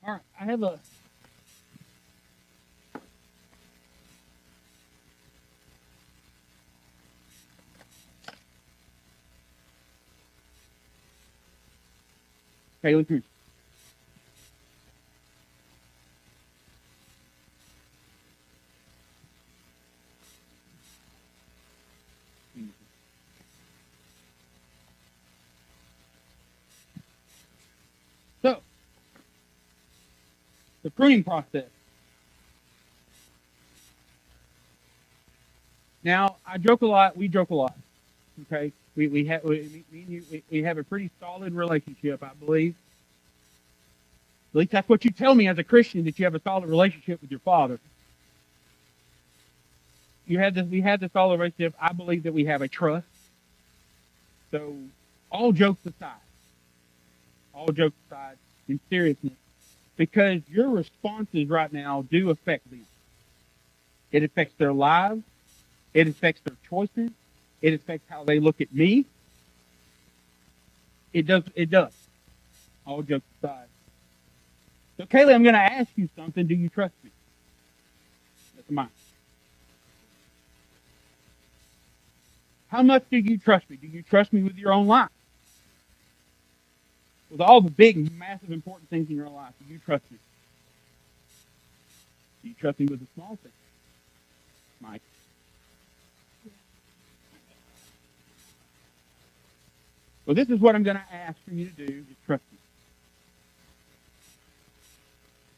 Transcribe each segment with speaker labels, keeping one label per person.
Speaker 1: All right, I have a. Kaylee, come here. So, the pruning process. Now, I joke a lot. We joke a lot. Okay, we have me and you. We have a pretty solid relationship, I believe. At least that's what you tell me as a Christian, that you have a solid relationship with your Father. You have this. We have this solid relationship. I believe that we have a trust. So, all jokes aside, in seriousness, because your responses right now do affect them. It affects their lives. It affects their choices. It affects how they look at me. It does. It does. All jokes aside. So, Kaylee, I'm going to ask you something. Do you trust me? That's mine. How much do you trust me? Do you trust me with your own life? With all the big, massive, important things in your life, do you trust me? Do you trust me with the small things, Mike? Well, this is what I'm going to ask for you to do. Just trust me.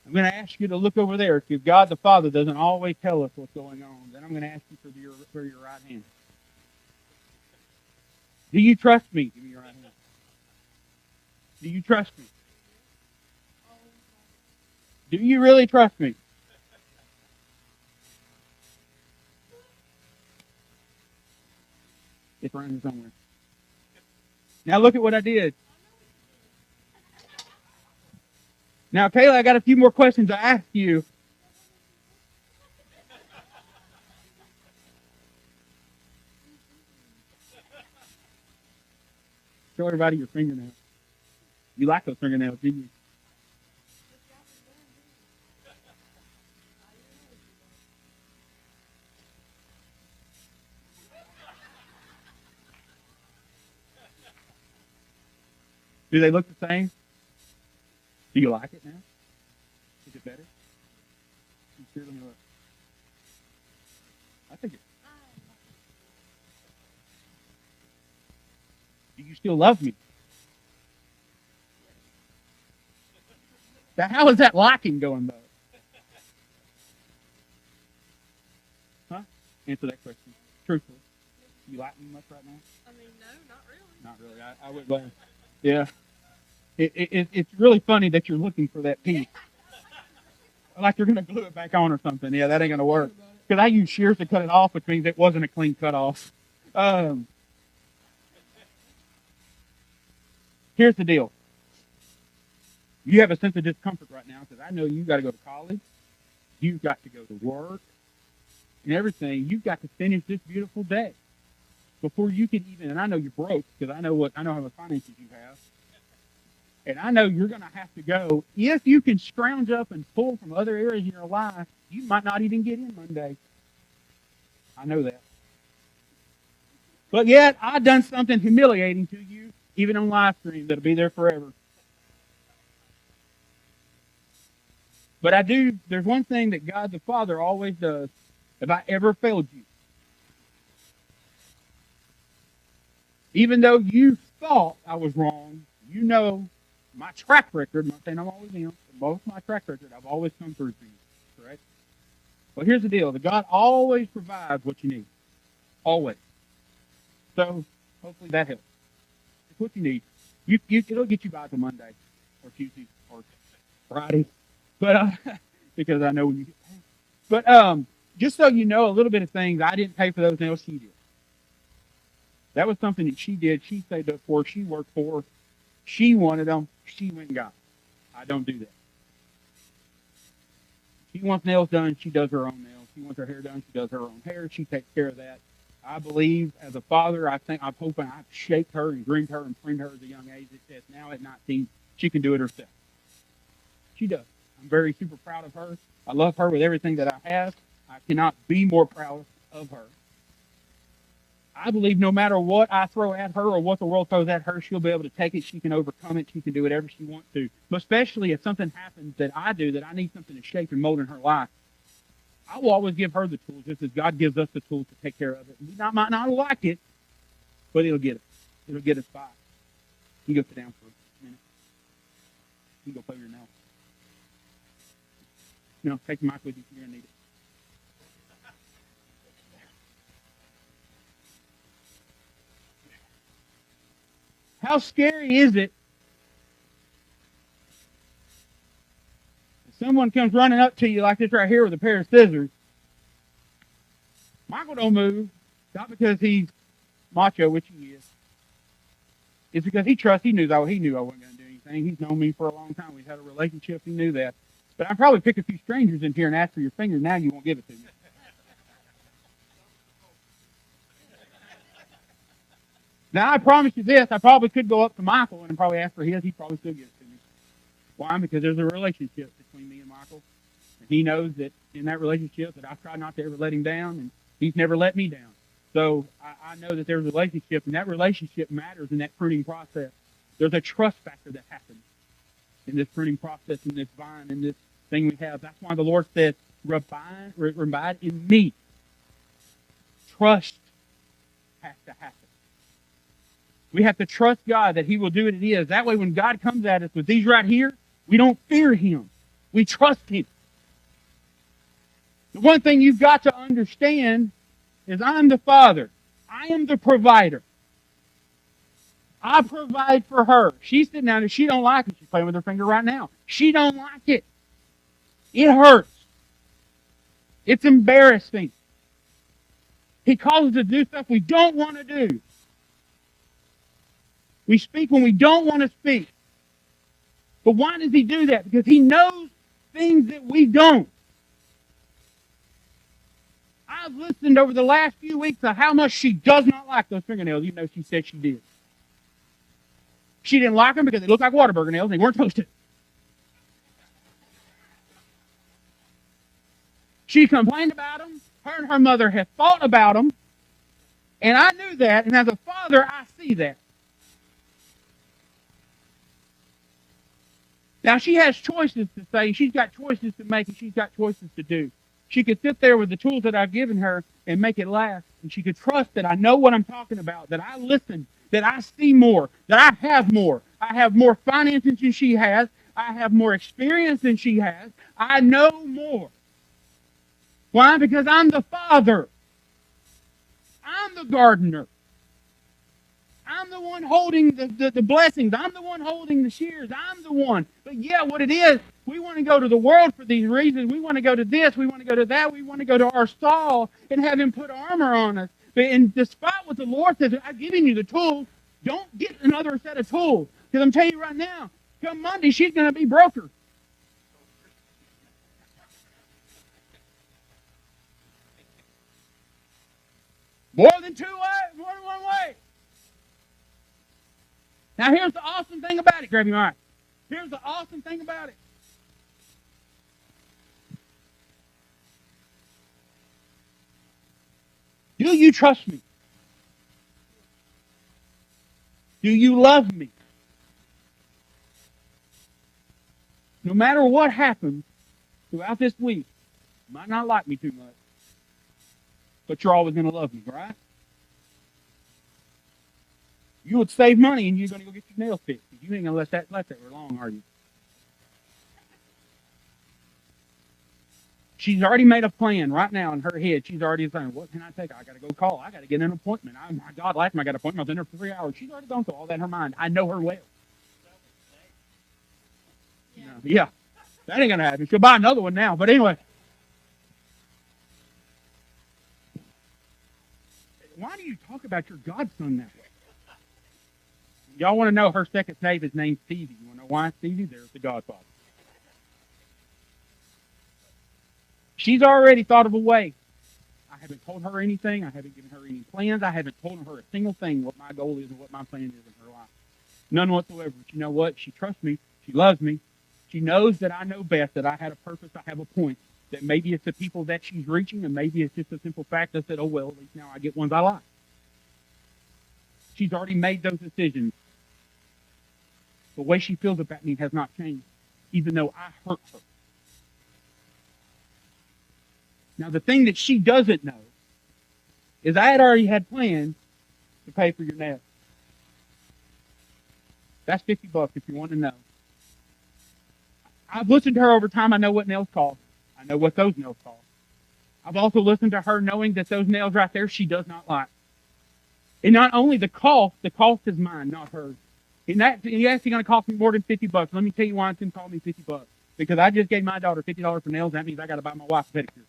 Speaker 1: I'm going to ask you to look over there. If God the Father doesn't always tell us what's going on, then I'm going to ask you for your right hand. Do you trust me? Give me your right hand. Do you trust me? Do you really trust me? It's around here somewhere. Now look at what I did. Now, Kayla, I got a few more questions to ask you. Show everybody your fingernails. You like those fingernails, didn't you? Do they look the same? Do you like it now? Is it better? You sure? Let me look. I think it. Do you still love me? Now, how is that liking going though? Huh? Answer that question truthfully. You like me much right now?
Speaker 2: I mean, no, not really.
Speaker 1: Not really. I would blame. Yeah. It's really funny that you're looking for that piece. Like you're gonna glue it back on or something. Yeah, that ain't gonna work. Because I used shears to cut it off, which means it wasn't a clean cut off. Um, Here's the deal. You have a sense of discomfort right now because I know you got to go to college, you've got to go to work, and everything. You've got to finish this beautiful day before you can even. And I know you're broke because I know how much finances you have, and I know you're going to have to go. If you can scrounge up and pull from other areas in your life, you might not even get in Monday. I know that. But yet, I've done something humiliating to you, even on live stream, that'll be there forever. But I do, there's one thing that God the Father always does. If I ever failed you, even though you thought I was wrong, you know my track record, I'm not saying I'm always in, but most of my track record, I've always come through for you, correct? Well, here's the deal. The God always provides what you need. Always. So, hopefully that helps. It's what you need. It'll get you by till Monday or Tuesday or Friday. But, because I know when you get paid. But, just so you know a little bit of things, I didn't pay for those nails, she did. That was something that she did. She saved up for. She worked for. She wanted them. She went and got them. I don't do that. She wants nails done. She does her own nails. She wants her hair done. She does her own hair. She takes care of that. I believe as a father, I'm hoping I've shaped her and groomed her and trained her at a young age. It says now at 19, she can do it herself. she does. I'm very super proud of her. I love her with everything that I have. I cannot be more proud of her. I believe no matter what I throw at her or what the world throws at her, she'll be able to take it. She can overcome it. She can do whatever she wants to. But especially if something happens that I do that I need something to shape and mold in her life, I will always give her the tools, just as God gives us the tools to take care of it. We might not like it, but it'll get us. It'll get us by. You go sit down for a minute. You go play with your nails. Take the mic with you. You're going to need it. How scary is it if someone comes running up to you like this right here with a pair of scissors? Michael don't move, not because he's macho, which he is. It's because he knew I wasn't going to do anything. He's known me for a long time. We've had a relationship. He knew that. But I'd probably pick a few strangers in here and ask for your finger. Now you won't give it to me. Now, I promise you this, I probably could go up to Michael and probably ask for his. He'd probably still give it to me. Why? Because there's a relationship between me and Michael. And he knows that in that relationship that I've tried not to ever let him down, and he's never let me down. So I know that there's a relationship, and that relationship matters in that pruning process. There's a trust factor that happens in this pruning process, in this vine, in this thing we have. That's why the Lord said, abide in me. Trust has to happen. We have to trust God that He will do what it is. That way when God comes at us with these right here, we don't fear Him. We trust Him. The one thing you've got to understand is I'm the Father. I am the provider. I provide for her. She's sitting down there. She don't like it. She's playing with her finger right now. She don't like it. It hurts. It's embarrassing. He calls us to do stuff we don't want to do. We speak when we don't want to speak. But why does He do that? Because He knows things that we don't. I've listened over the last few weeks to how much she does not like those fingernails, even though she said she did. She didn't like them because they looked like Whataburger nails and they weren't toasted. She complained about them. Her and her mother have fought about them. And I knew that, and as a father, I see that. Now, she has choices to say, she's got choices to make, and she's got choices to do. She could sit there with the tools that I've given her and make it last, and she could trust that I know what I'm talking about, that I listen, that I see more, that I have more. I have more finances than she has. I have more experience than she has. I know more. Why? Because I'm the Father. I'm the gardener. I'm the one holding the blessings. I'm the one holding the shears. I'm the one. But yeah, what it is, we want to go to the world for these reasons. We want to go to this. We want to go to that. We want to go to our stall and have Him put armor on us. And despite what the Lord says, I've given you the tools, don't get another set of tools. Because I'm telling you right now, come Monday, she's going to be broker. More than two ways, more than one way. Now here's the awesome thing about it. Grab your mic. Here's the awesome thing about it. Do you trust me? Do you love me? No matter what happens throughout this week, you might not like me too much, but you're always going to love me, right? You would save money and you're going to go get your nails fixed. You ain't going to let that for long, are you? She's already made a plan right now in her head. She's already saying, what can I take? I got to go call. I got to get an appointment. Oh, my God, last time I got an appointment, I was in there for 3 hours. She's already gone through all that in her mind. I know her well. Yeah. That ain't going to happen. She'll buy another one now. But anyway. Why do you talk about your godson that way? Y'all want to know her second name is named Stevie. You want to know why Stevie? There's the Godfather. She's already thought of a way. I haven't told her anything. I haven't given her any plans. I haven't told her a single thing what my goal is and what my plan is in her life. None whatsoever. But you know what? She trusts me. She loves me. She knows that I know best, that I had a purpose, I have a point, that maybe it's the people that she's reaching, and maybe it's just a simple fact that said, oh, well, at least now I get ones I like. She's already made those decisions. The way she feels about me has not changed, even though I hurt her. Now, the thing that she doesn't know is I had already had plans to pay for your nails. That's $50 if you want to know. I've listened to her over time. I know what nails cost. I know what those nails cost. I've also listened to her knowing that those nails right there she does not like. And not only the cost is mine, not hers. And that's actually going to cost me more than $50. Let me tell you why it's going to cost me $50. Because I just gave my daughter $50 for nails. That means I got to buy my wife a pedicure.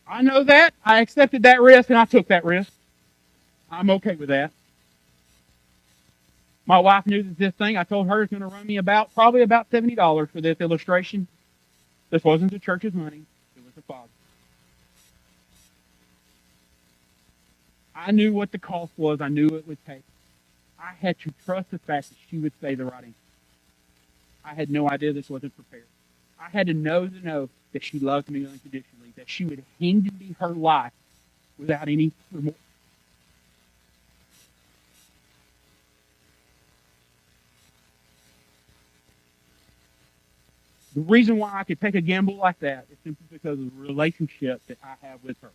Speaker 1: I know that. I accepted that risk and I took that risk. I'm okay with that. My wife knew that this thing, I told her, it's going to run me probably about $70 for this illustration. This wasn't the church's money. It was the Father's. I knew what the cost was. I knew it would take. I had to trust the fact that she would say the right answer. I had no idea this wasn't prepared. I had to know that she loved me unconditionally, that she would hand me her life without any remorse. The reason why I could take a gamble like that is simply because of the relationship that I have with her.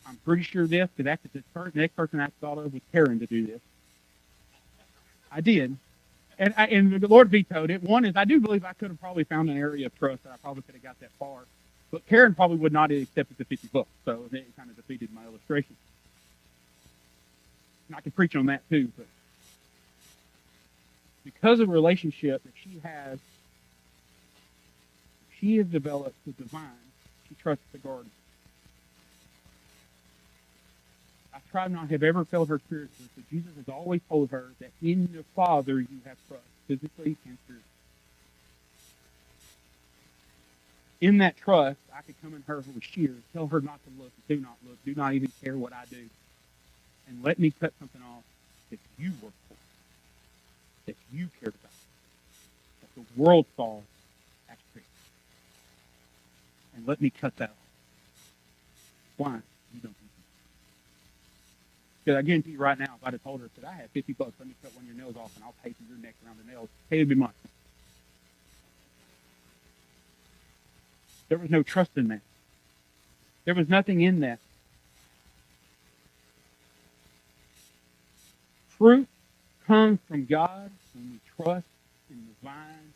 Speaker 1: I'm pretty sure this, because after the next person I thought of was Karen to do this. I did. And the Lord vetoed it. One is I do believe I could have probably found an area of trust that I probably could have got that far. But Karen probably would not have accepted the $50, so it kind of defeated my illustration. And I could preach on that too, but because of the relationship that she has developed with the vine, she trusts the garden. I try not to have ever failed her spiritually, but Jesus has always told her that in the Father you have trust, physically and spiritually. In that trust, I could come in her with shears, tell her not to look, do not even care what I do, and let me cut something off that you work for, that you cared about, that the world saw as great. And let me cut that off. Why? You don't. Because I guarantee you right now, if I'd have told her that I had $50, let me cut one of your nails off and I'll pay for your neck around the nails, hey, it'd be mine. There was no trust in that. There was nothing in that. Fruit comes from God when we trust in the vine